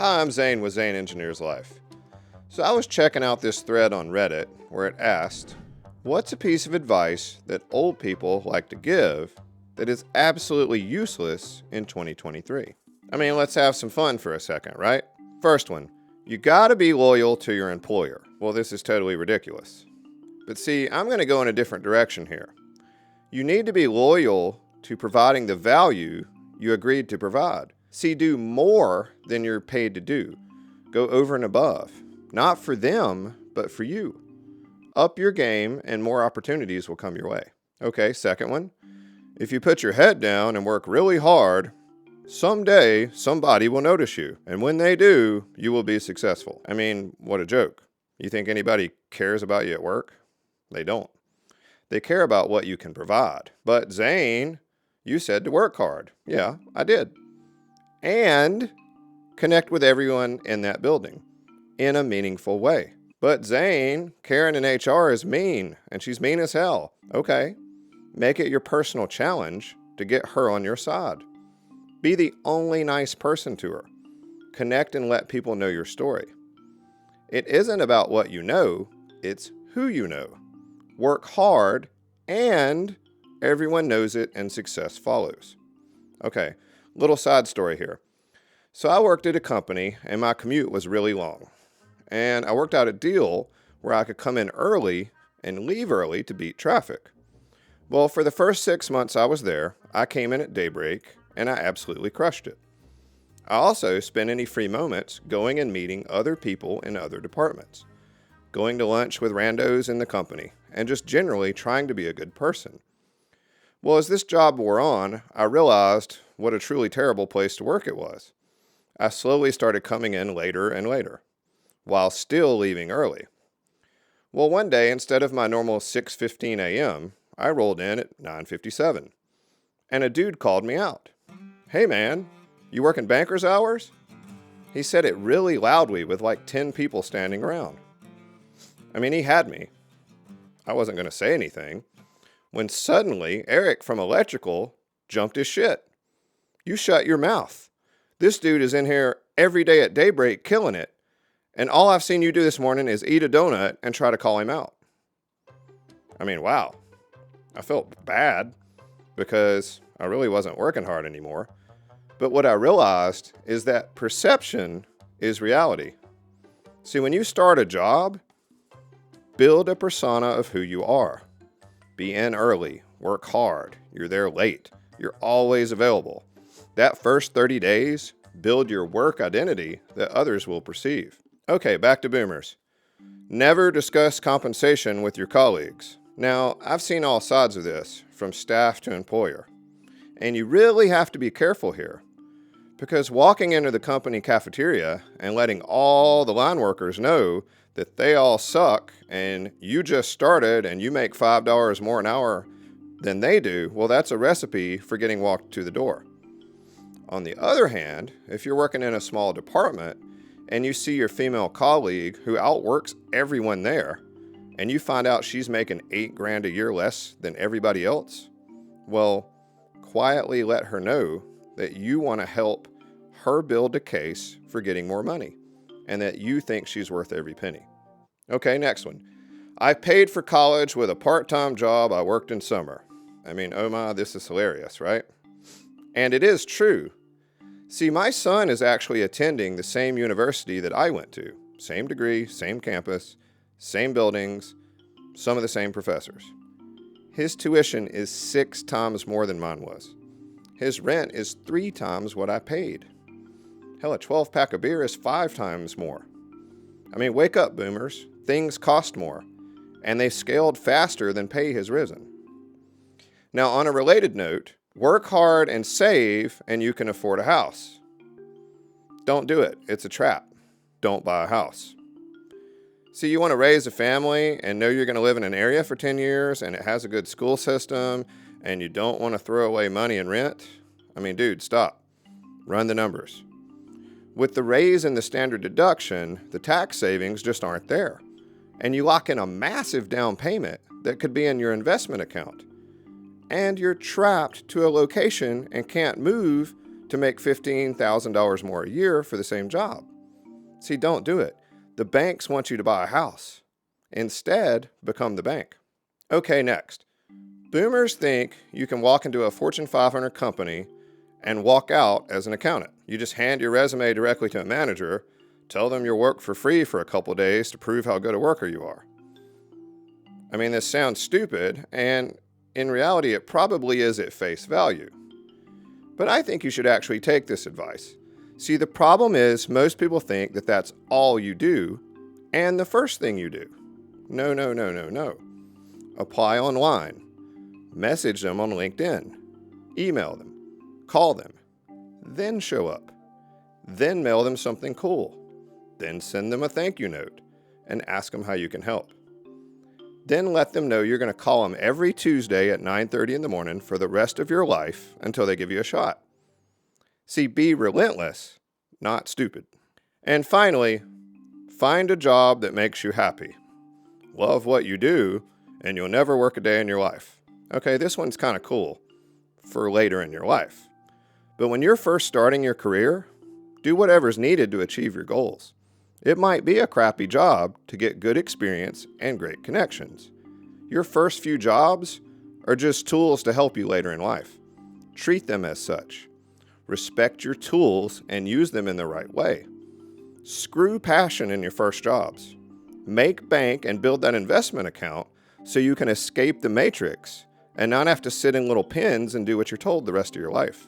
Hi, I'm Zane with Zane Engineers Life. So I was checking out this thread on Reddit where it asked, what's a piece of advice that old people like to give that is absolutely useless in 2023? I mean, let's have some fun for a second, right? First one, you gotta be loyal to your employer. Well, this is totally ridiculous. But see, I'm gonna go in a different direction here. You need to be loyal to providing the value you agreed to provide. See, do more than you're paid to do. Go over and above. Not for them, but for you. Up your game and more opportunities will come your way. Okay, second one. If you put your head down and work really hard, someday somebody will notice you. And when they do, you will be successful. I mean, what a joke. You think anybody cares about you at work? They don't. They care about what you can provide. But Zane, you said to work hard. Yeah, I did. And connect with everyone in that building in a meaningful way. But Zane, Karen in HR is mean, and she's mean as hell. Okay, make it your personal challenge to get her on your side. Be the only nice person to her. Connect and let people know your story. It isn't about what you know, it's who you know. Work hard, and everyone knows it, and success follows. Okay, little side story here. So I worked at a company, and my commute was really long. And I worked out a deal where I could come in early and leave early to beat traffic. Well, for the first 6 months I was there, I came in at daybreak, and I absolutely crushed it. I also spent any free moments going and meeting other people in other departments, going to lunch with randos in the company, and just generally trying to be a good person. Well, as this job wore on, I realized what a truly terrible place to work it was. I slowly started coming in later and later, while still leaving early. Well, one day, instead of my normal 6:15 a.m., I rolled in at 9:57, and a dude called me out. Hey man, you working banker's hours? He said it really loudly with like 10 people standing around. I mean, he had me. I wasn't going to say anything, when suddenly Eric from electrical jumped his shit. You shut your mouth. This dude is in here every day at daybreak killing it, and all I've seen you do this morning is eat a donut and try to call him out. I mean, wow. I felt bad because I really wasn't working hard anymore. But what I realized is that perception is reality. See, when you start a job, build a persona of who you are. Be in early, work hard, you're there late, you're always available. That first 30 days, build your work identity that others will perceive. Okay, back to boomers. Never discuss compensation with your colleagues. Now, I've seen all sides of this, from staff to employer. And you really have to be careful here, because walking into the company cafeteria and letting all the line workers know that they all suck and you just started and you make $5 more an hour than they do, well, that's a recipe for getting walked to the door. On the other hand, if you're working in a small department and you see your female colleague who outworks everyone there, and you find out she's making $8,000 a year less than everybody else, well, quietly let her know that you want to help her build a case for getting more money, and that you think she's worth every penny. Okay, next one. I paid for college with a part-time job I worked in summer. I mean, oh my, this is hilarious, right? And it is true. See, my son is actually attending the same university that I went to. Same degree, same campus, same buildings, some of the same professors. His tuition is 6 times more than mine was. His rent is 3 times what I paid. Hell, a 12-pack of beer is 5 times more. I mean, wake up, boomers. Things cost more, and they scaled faster than pay has risen. Now, on a related note, work hard and save, and you can afford a house. Don't do it. It's a trap. Don't buy a house. See, you want to raise a family and know you're going to live in an area for 10 years, and it has a good school system, and you don't want to throw away money in rent? I mean, dude, stop. Run the numbers. With the raise in the standard deduction, the tax savings just aren't there. And you lock in a massive down payment that could be in your investment account. And you're trapped to a location and can't move to make $15,000 more a year for the same job. See, don't do it. The banks want you to buy a house. Instead, become the bank. Okay, next. Boomers think you can walk into a Fortune 500 company and walk out as an accountant. You just hand your resume directly to a manager, tell them you'll work for free for a couple days to prove how good a worker you are. I mean, this sounds stupid, and in reality, it probably is at face value. But I think you should actually take this advice. See, the problem is most people think that that's all you do and the first thing you do. No, no, no, no, no. Apply online. Message them on LinkedIn. Email them. Call them. Then show up. Then mail them something cool. Then send them a thank you note and ask them how you can help. Then let them know you're going to call them every Tuesday at 9:30 in the morning for the rest of your life until they give you a shot. See, be relentless, not stupid. And finally, find a job that makes you happy. Love what you do, and you'll never work a day in your life. Okay, this one's kind of cool for later in your life. But when you're first starting your career, do whatever's needed to achieve your goals. It might be a crappy job to get good experience and great connections. Your first few jobs are just tools to help you later in life. Treat them as such. Respect your tools and use them in the right way. Screw passion in your first jobs. Make bank and build that investment account so you can escape the matrix and not have to sit in little pens and do what you're told the rest of your life.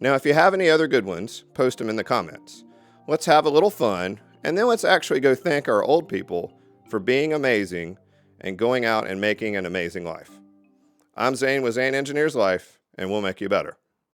Now, if you have any other good ones, post them in the comments. Let's have a little fun, and then let's actually go thank our old people for being amazing and going out and making an amazing life. I'm Zane with Zane Engineers Life, and we'll make you better.